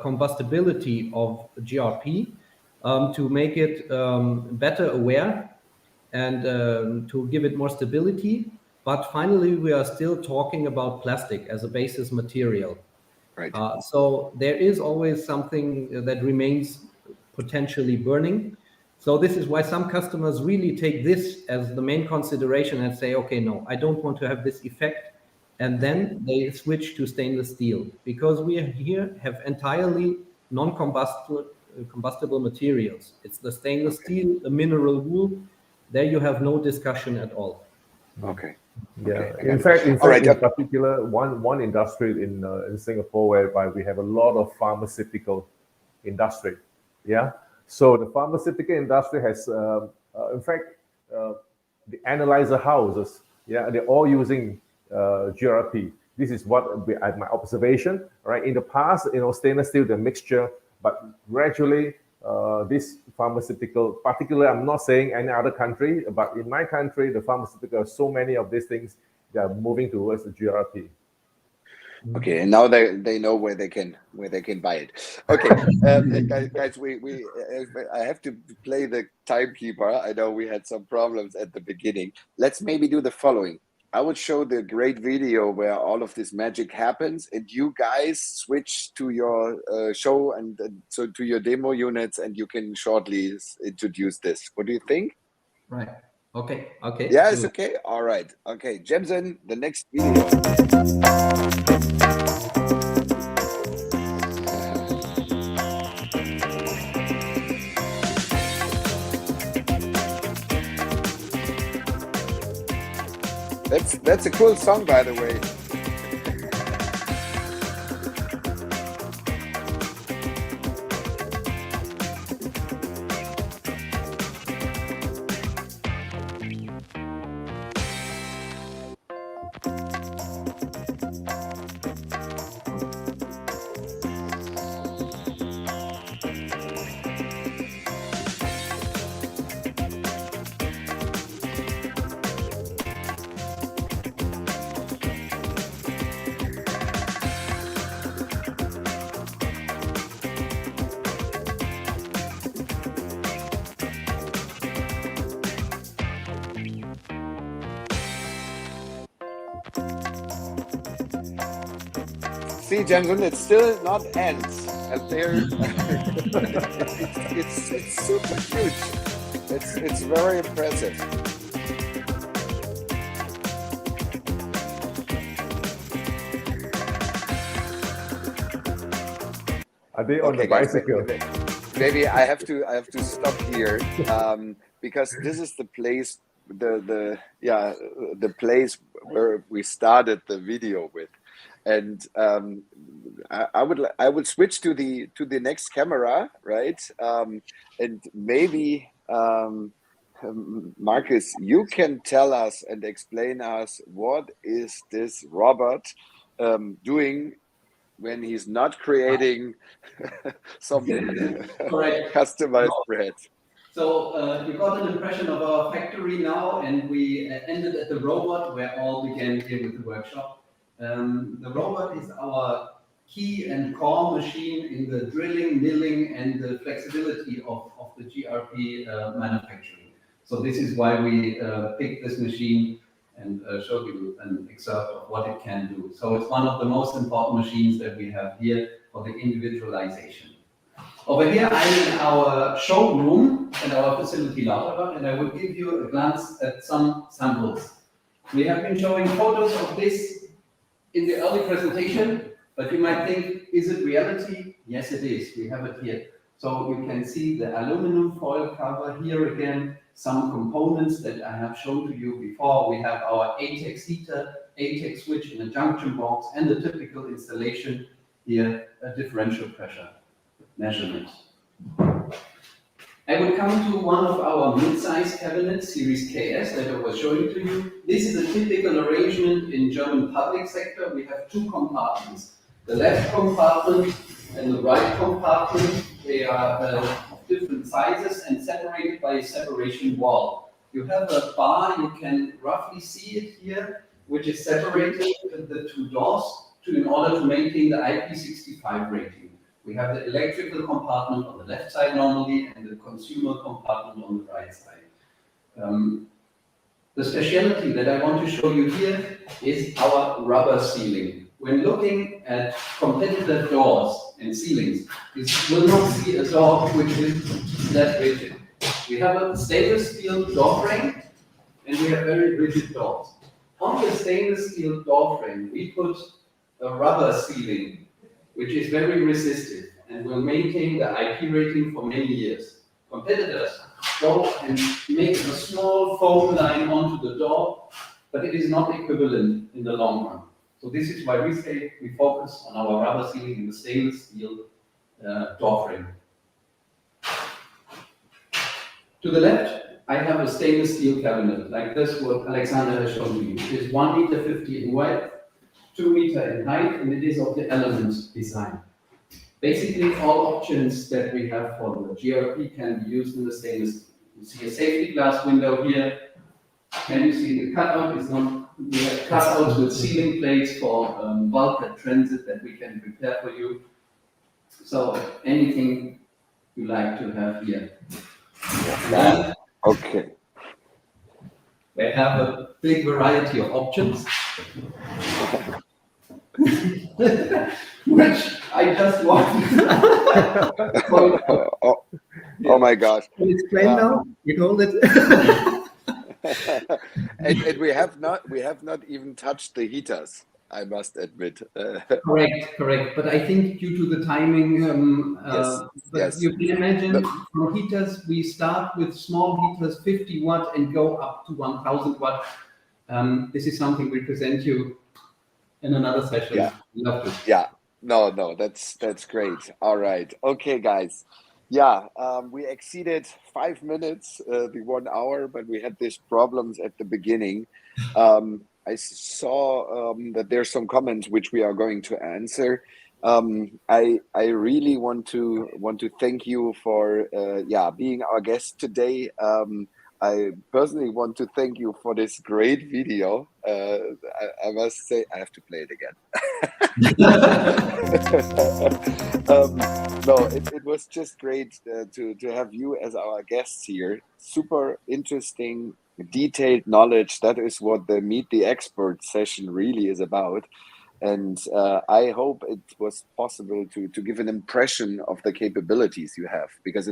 combustibility of GRP to make it better aware and to give it more stability. But finally, we are still talking about plastic as a basis material. Right. So there is always something that remains potentially burning. So this is why some customers really take this as the main consideration and say, okay, no, I don't want to have this effect. And then they switch to stainless steel, because we here have entirely non-combustible materials. It's the stainless steel, the mineral wool. There you have no discussion at all. Okay. Yeah. Okay. In fact, in particular, one industry in Singapore whereby we have a lot of pharmaceutical industry. Yeah. So the pharmaceutical industry has, in fact, the analyzer houses. Yeah, they're all using GRP. This is what my observation. Right. In the past, stainless steel, the mixture, but gradually this pharmaceutical, particularly, I'm not saying any other country, but in my country, the pharmaceutical, so many of these things, they are moving towards the GRP. Okay, and now they know where they can buy it. Okay, guys, I have to play the timekeeper. I know we had some problems at the beginning. Let's maybe do the following. I would show the great video where all of this magic happens, and you guys switch to your show and so to your demo units, and you can shortly introduce this. What do you think? Right. Okay. Okay. Yeah, it's okay. All right. Okay, Jemson, the next video. That's a cool song, by the way. See, Jensen, it's still not ends. And there, it's super huge. It's very impressive. Are they on the bicycle? Maybe I have to stop here because this is the place, the place where we started the video with. And I would switch to the next camera, right? And maybe Markus, you can tell us and explain us what is this robot doing when he's not creating some customized bread. So you got an impression of our factory now, and we ended at the robot where all began here with the workshop. The robot is our key and core machine in the drilling, milling, and the flexibility of the GRP manufacturing. So this is why we picked this machine and showed you an excerpt of what it can do. So it's one of the most important machines that we have here for the individualization. Over here, I'm in our showroom at our facility Lauterbach, and I will give you a glance at some samples. We have been showing photos of this in the early presentation, but you might think, is it reality? Yes, it is. We have it here. So you can see the aluminum foil cover here again, some components that I have shown to you before. We have our ATEX heater, ATEX switch in a junction box, and the typical installation here, a differential pressure measurement. I will come to one of our mid-size cabinets, Series KS, that I was showing to you. This is a typical arrangement in German public sector. We have two compartments, the left compartment and the right compartment. They are of different sizes and separated by a separation wall. You have a bar, you can roughly see it here, which is separated the two doors in order to maintain the IP65 rating. We have the electrical compartment on the left side normally and the consumer compartment on the right side. The specialty that I want to show you here is our rubber sealing. When looking at competitor doors and ceilings, you will not see a door which is that rigid. We have a stainless steel door frame and we have very rigid doors. On the stainless steel door frame, we put a rubber sealing which is very resistive and will maintain the IP rating for many years. Competitors go and make a small foam line onto the door, but it is not equivalent in the long run. So this is why we say we focus on our rubber sealing in the stainless steel door frame. To the left, I have a stainless steel cabinet, like this what Alexander has shown you. It is 1.50 meters in width, 2 meters in height, and it is of the Element design. Basically, all options that we have for the GRP can be used in the stainless. You see a safety glass window here. Can you see the cutout? It's not. We have cutouts with sealing plates for bulk and transit that we can prepare for you. So anything you like to have here. Okay. We have a big variety of options, which I just want. Oh my gosh! Can you explain now? You called it. And we have not even touched the heaters, I must admit. Correct. But I think due to the timing, yes. You can imagine from heaters, we start with small heaters, 50 watt, and go up to 1000 watt. This is something we present you in another session. Yeah. Love to. Yeah. No, that's great. All right. Okay, guys. Yeah, we exceeded 5 minutes, the 1 hour, but we had these problems at the beginning. I saw that there's some comments which we are going to answer. I really want to thank you for being our guest today. I personally want to thank you for this great video. I must say, I have to play it again. No, it was just great to have you as our guests here. Super interesting, detailed knowledge. That is what the Meet the Expert session really is about. And I hope it was possible to give an impression of the capabilities you have, because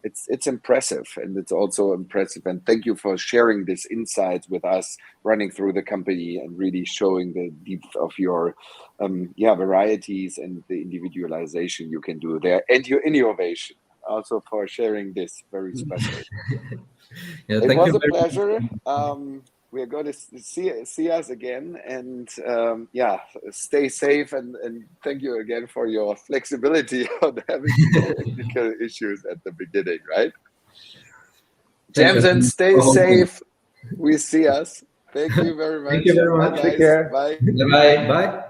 it's impressive, and it's also impressive. And thank you for sharing this insight with us, running through the company and really showing the depth of your varieties and the individualization you can do there, and your innovation. Also for sharing this very special. Yeah, It was a pleasure. We're going to see us again, and stay safe, and thank you again for your flexibility on having technical issues at the beginning, right? Jamson, stay safe. We see us. Thank you very much. Thank you very much. Bye, Take guys. care. Bye. Bye. Bye.